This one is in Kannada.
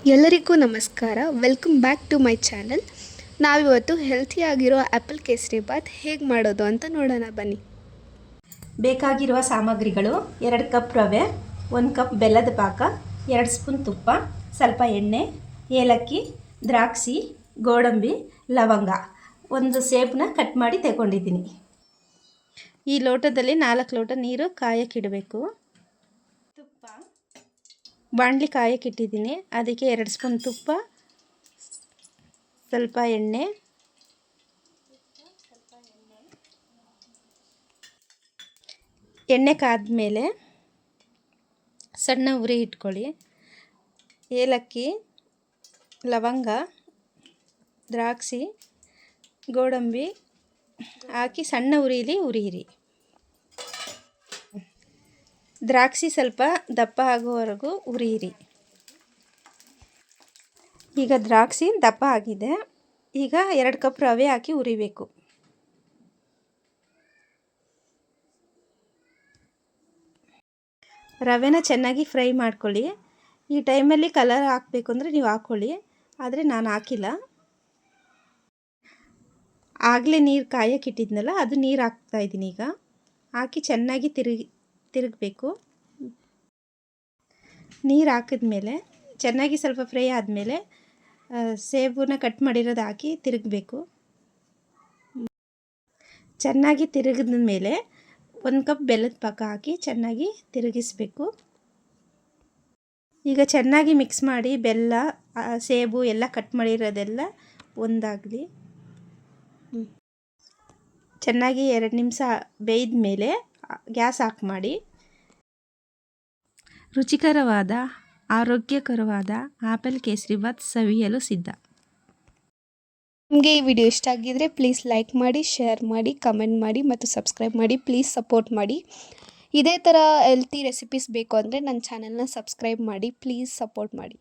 ಎಲ್ಲರಿಗೂ ನಮಸ್ಕಾರ. ವೆಲ್ಕಮ್ ಬ್ಯಾಕ್ ಟು ಮೈ ಚಾನಲ್. ನಾವಿವತ್ತು ಹೆಲ್ತಿಯಾಗಿರೋ ಆ್ಯಪಲ್ ಕೇಸರಿ ಬಾತ್ ಹೇಗೆ ಮಾಡೋದು ಅಂತ ನೋಡೋಣ ಬನ್ನಿ. ಬೇಕಾಗಿರುವ ಸಾಮಗ್ರಿಗಳು: 2 ಕಪ್ ರವೆ, 1 ಕಪ್ ಬೆಲ್ಲದ ಪಾಕ, 2 ಸ್ಪೂನ್ ತುಪ್ಪ, ಸ್ವಲ್ಪ ಎಣ್ಣೆ, ಏಲಕ್ಕಿ, ದ್ರಾಕ್ಷಿ, ಗೋಡಂಬಿ, ಲವಂಗ, ಒಂದು ಸೇಬನ್ನ ಕಟ್ ಮಾಡಿ ತಗೊಂಡಿದ್ದೀನಿ. ಈ ಲೋಟದಲ್ಲಿ 4 ಲೋಟ ನೀರು ಕಾಯಕ್ಕಿಡಬೇಕು. ತುಪ್ಪ ಬಾಣಲಿ ಕಾಯಕ್ಕಿಟ್ಟಿದ್ದೀನಿ. ಅದಕ್ಕೆ 2 ಸ್ಪೂನ್ ತುಪ್ಪ, ಸ್ವಲ್ಪ ಎಣ್ಣೆ, ಎಣ್ಣೆ ಕಾದ್ಮೇಲೆ ಸಣ್ಣ ಉರಿ ಇಟ್ಕೊಳ್ಳಿ. ಏಲಕ್ಕಿ, ಲವಂಗ, ದ್ರಾಕ್ಷಿ, ಗೋಡಂಬಿ ಹಾಕಿ ಸಣ್ಣ ಉರಿಲಿ ಉರಿಯಿರಿ. ದ್ರಾಕ್ಷಿ ಸ್ವಲ್ಪ ದಪ್ಪ ಆಗೋವರೆಗೂ ಉರಿಯಿರಿ. ಈಗ ದ್ರಾಕ್ಷಿ ದಪ್ಪ ಆಗಿದೆ. ಈಗ 2 ಕಪ್ ರವೆ ಹಾಕಿ ಉರಿಬೇಕು. ರವೆನ ಚೆನ್ನಾಗಿ ಫ್ರೈ ಮಾಡ್ಕೊಳ್ಳಿ. ಈ ಟೈಮಲ್ಲಿ ಕಲರ್ ಹಾಕಬೇಕು ಅಂದರೆ ನೀವು ಹಾಕ್ಕೊಳ್ಳಿ, ಆದರೆ ನಾನು ಹಾಕಿಲ್ಲ. ಆಗಲೇ ನೀರು ಕಾಯಕ್ಕಿಟ್ಟಿದ್ನಲ್ಲ, ಅದು ನೀರು ಹಾಕ್ತಾಯಿದ್ದೀನಿ. ಈಗ ಹಾಕಿ ಚೆನ್ನಾಗಿ ತಿರುಗಬೇಕು. ನೀರು ಹಾಕಿದ್ಮೇಲೆ ಚೆನ್ನಾಗಿ ಸ್ವಲ್ಪ ಫ್ರೈ ಆದಮೇಲೆ ಸೇಬನ್ನ ಕಟ್ ಮಾಡಿರೋದು ಹಾಕಿ ತಿರುಗಬೇಕು. ಚೆನ್ನಾಗಿ ತಿರುಗಿದ ಮೇಲೆ 1 ಕಪ್ ಬೆಲ್ಲದ ಪಾಕ ಹಾಕಿ ಚೆನ್ನಾಗಿ ತಿರುಗಿಸಬೇಕು. ಈಗ ಚೆನ್ನಾಗಿ ಮಿಕ್ಸ್ ಮಾಡಿ ಬೆಲ್ಲ, ಸೇಬು ಎಲ್ಲ ಕಟ್ ಮಾಡಿರೋದೆಲ್ಲ ಒಂದಾಗಲಿ. ಚೆನ್ನಾಗಿ 2 ನಿಮಿಷ ಬೇಯ್ದ ಮೇಲೆ ಗ್ಯಾಸ್ ಆಫ್ ಮಾಡಿ. ರುಚಿಕರವಾದ ಆರೋಗ್ಯಕರವಾದ ಆಪಲ್ ಕೇಸರಿ ಬಾತ್ ಸವಿಯಲು ಸಿದ್ಧ. ನಿಮಗೆ ಈ ವಿಡಿಯೋ ಇಷ್ಟ ಆಗಿದ್ದರೆ ಪ್ಲೀಸ್ ಲೈಕ್ ಮಾಡಿ, ಶೇರ್ ಮಾಡಿ, ಕಮೆಂಟ್ ಮಾಡಿ ಮತ್ತು ಸಬ್ಸ್ಕ್ರೈಬ್ ಮಾಡಿ. ಪ್ಲೀಸ್ ಸಪೋರ್ಟ್ ಮಾಡಿ. ಇದೇ ಥರ ಹೆಲ್ತಿ ರೆಸಿಪೀಸ್ ಬೇಕು ಅಂದರೆ ನನ್ನ ಚಾನಲ್ನ ಸಬ್ಸ್ಕ್ರೈಬ್ ಮಾಡಿ. ಪ್ಲೀಸ್ ಸಪೋರ್ಟ್ ಮಾಡಿ.